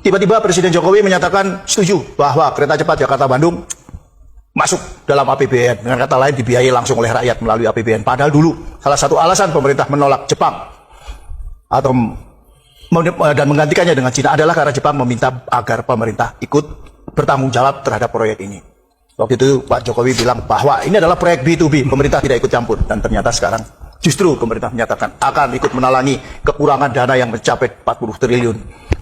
Tiba-tiba Presiden Jokowi menyatakan setuju bahwa kereta cepat Jakarta-Bandung masuk dalam APBN. Dengan kata lain dibiayai langsung oleh rakyat melalui APBN. Padahal dulu salah satu alasan pemerintah menolak Jepang atau dan menggantikannya dengan Cina adalah karena Jepang meminta agar pemerintah ikut bertanggung jawab terhadap proyek ini. Waktu itu Pak Jokowi bilang bahwa ini adalah proyek B2B, pemerintah tidak ikut campur. Dan ternyata sekarang justru pemerintah menyatakan akan ikut menalangi kekurangan dana yang mencapai 40 triliun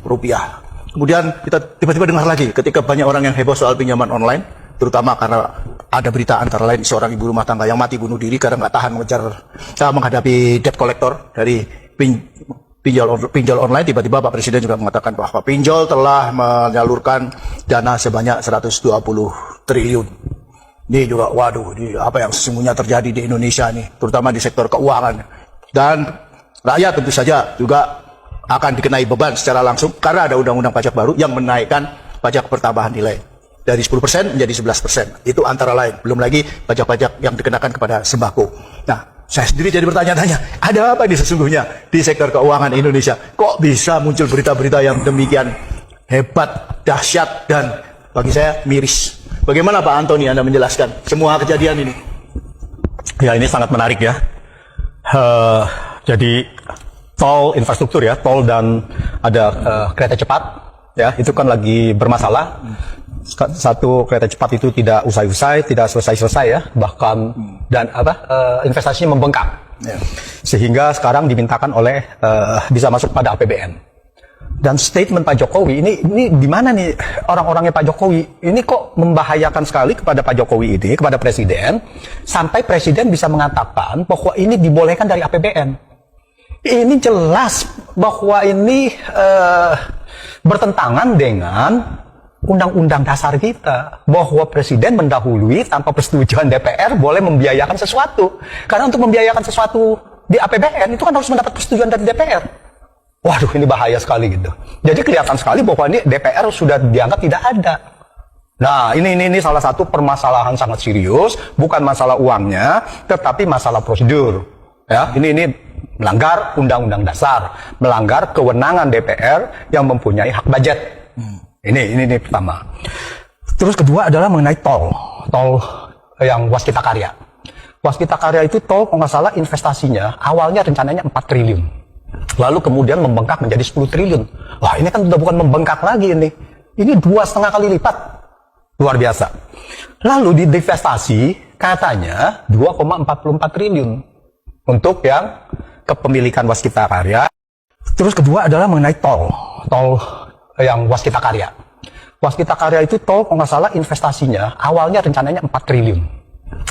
rupiah. Kemudian kita tiba-tiba dengar lagi ketika banyak orang yang heboh soal pinjaman online, terutama karena ada berita antara lain seorang ibu rumah tangga yang mati bunuh diri karena nggak tahan menghadapi debt collector dari pinjol online. Tiba-tiba Pak Presiden juga mengatakan bahwa pinjol telah menyalurkan dana sebanyak 120 triliun. Ini juga, waduh, ini apa yang sesungguhnya terjadi di Indonesia nih, terutama di sektor keuangan. Dan rakyat tentu saja juga akan dikenai beban secara langsung karena ada undang-undang pajak baru yang menaikkan pajak pertambahan nilai dari 10% menjadi 11%. Itu antara lain. Belum lagi pajak-pajak yang dikenakan kepada sembako. Nah, saya sendiri jadi bertanya-tanya, ada apa ini sesungguhnya di sektor keuangan Indonesia? Kok bisa muncul berita-berita yang demikian hebat, dahsyat, dan bagi saya miris? Bagaimana Pak Antoni Anda menjelaskan semua kejadian ini? Ya, ini sangat menarik ya. Jadi tol infrastruktur ya, tol dan ada kereta cepat ya, itu kan lagi bermasalah. Satu kereta cepat itu tidak usai-usai, tidak selesai-selesai ya, bahkan dan investasinya membengkak. Ya. Sehingga sekarang dimintakan oleh bisa masuk pada APBN. Dan statement Pak Jokowi ini di mana nih orang-orangnya Pak Jokowi? Ini kok membahayakan sekali kepada Pak Jokowi ini, kepada Presiden, sampai Presiden bisa mengatakan bahwa ini dibolehkan dari APBN. Ini jelas bahwa ini bertentangan dengan Undang-Undang Dasar kita, bahwa Presiden mendahului tanpa persetujuan DPR boleh membiayakan sesuatu. Karena untuk membiayakan sesuatu di APBN itu kan harus mendapat persetujuan dari DPR. Waduh, ini bahaya sekali gitu. Jadi kelihatan sekali bahwa ini DPR sudah dianggap tidak ada. Nah, ini salah satu permasalahan sangat serius, bukan masalah uangnya, tetapi masalah prosedur. Ya, ini melanggar Undang-Undang Dasar, melanggar kewenangan DPR yang mempunyai hak budget. Ini pertama. Terus kedua adalah mengenai tol yang Waskita Karya. Waskita Karya itu tol, kalau nggak salah investasinya awalnya rencananya 4 triliun. Lalu kemudian membengkak menjadi 10 triliun. Wah, ini kan udah bukan membengkak lagi ini. Ini 2,5 kali lipat. Luar biasa. Lalu di divestasi katanya 2,44 triliun untuk yang kepemilikan Waskita Karya. Terus kedua adalah mengenai tol yang Waskita Karya. Waskita Karya itu tol, kalau nggak salah investasinya awalnya rencananya 4 triliun.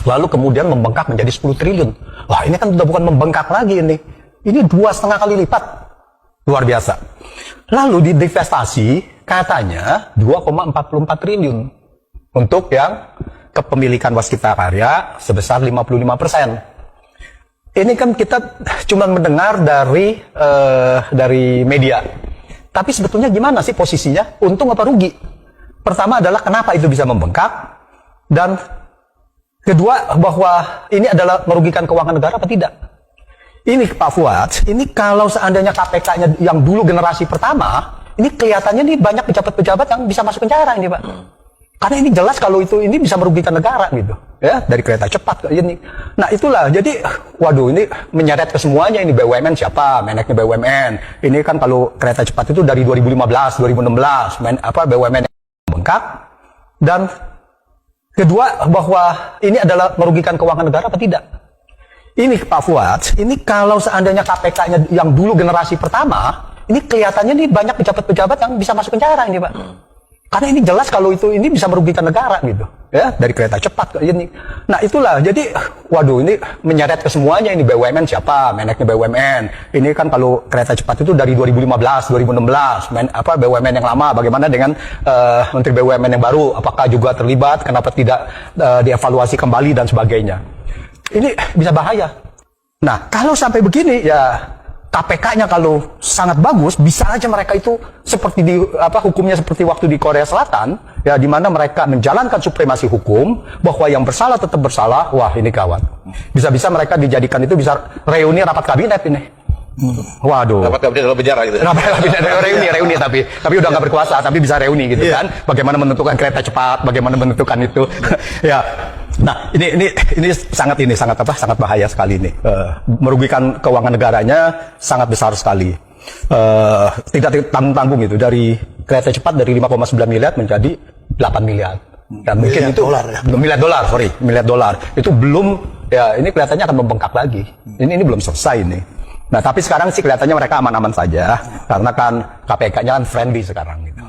Lalu kemudian membengkak menjadi 10 triliun. Wah, ini kan udah bukan membengkak lagi ini. Ini 2,5 kali lipat. Luar biasa. Lalu di divestasi katanya 2,44 triliun untuk yang kepemilikan Waskita Karya sebesar 55%. Ini kan kita cuma mendengar dari media. Tapi sebetulnya gimana sih posisinya? Untung apa rugi? Pertama adalah kenapa itu bisa membengkak, dan kedua bahwa ini adalah merugikan keuangan negara apa tidak? Ini Pak Fuad, ini kalau seandainya KPK-nya yang dulu generasi pertama, ini kelihatannya nih banyak pejabat-pejabat yang bisa masuk penjara ini Pak. Karena ini jelas kalau ini bisa merugikan negara gitu, ya, dari kereta cepat ke ini. Nah itulah, jadi waduh, ini menyeret ke semuanya. Ini BUMN siapa? Meneknya BUMN. Ini kan kalau kereta cepat itu dari 2015, 2016, BUMN yang bengkak. Dan kedua bahwa ini adalah merugikan keuangan negara apa tidak? Ini Pak Fuad, ini kalau seandainya KPK-nya yang dulu generasi pertama, ini kelihatannya nih banyak pejabat-pejabat yang bisa masuk penjara ini Pak. Karena ini jelas kalau ini bisa merugikan negara gitu, ya, dari kereta cepat ke ini. Nah itulah, jadi waduh, ini menyeret ke semuanya. Ini BUMN siapa? Meneknya BUMN. Ini kan kalau kereta cepat itu dari 2015, 2016, BUMN yang lama. Bagaimana dengan Menteri BUMN yang baru? Apakah juga terlibat? Kenapa tidak dievaluasi kembali dan sebagainya? Ini bisa bahaya. Nah, kalau sampai begini ya KPK-nya kalau sangat bagus, bisa aja mereka itu seperti hukumnya seperti waktu di Korea Selatan, ya, di mana mereka menjalankan supremasi hukum, bahwa yang bersalah tetap bersalah. Wah, ini kawan. Bisa-bisa mereka dijadikan itu bisa reuni rapat kabinet ini. Waduh. Dapat kabinet dalam penjara gitu. reuni tapi udah nggak berkuasa, tapi bisa reuni gitu kan. Bagaimana menentukan kereta cepat, bagaimana menentukan itu. Ya. Nah, ini sangat bahaya sekali ini. Merugikan keuangan negaranya sangat besar sekali. Tidak tanggung-tanggung itu, dari kereta cepat dari 5,9 miliar menjadi 8 miliar. Dan mungkin itu miliar dolar. Itu belum, ya ini kelihatannya akan membengkak lagi. Ini belum selesai ini. Nah, tapi sekarang sih kelihatannya mereka aman-aman saja karena kan KPK-nya kan friendly sekarang gitu.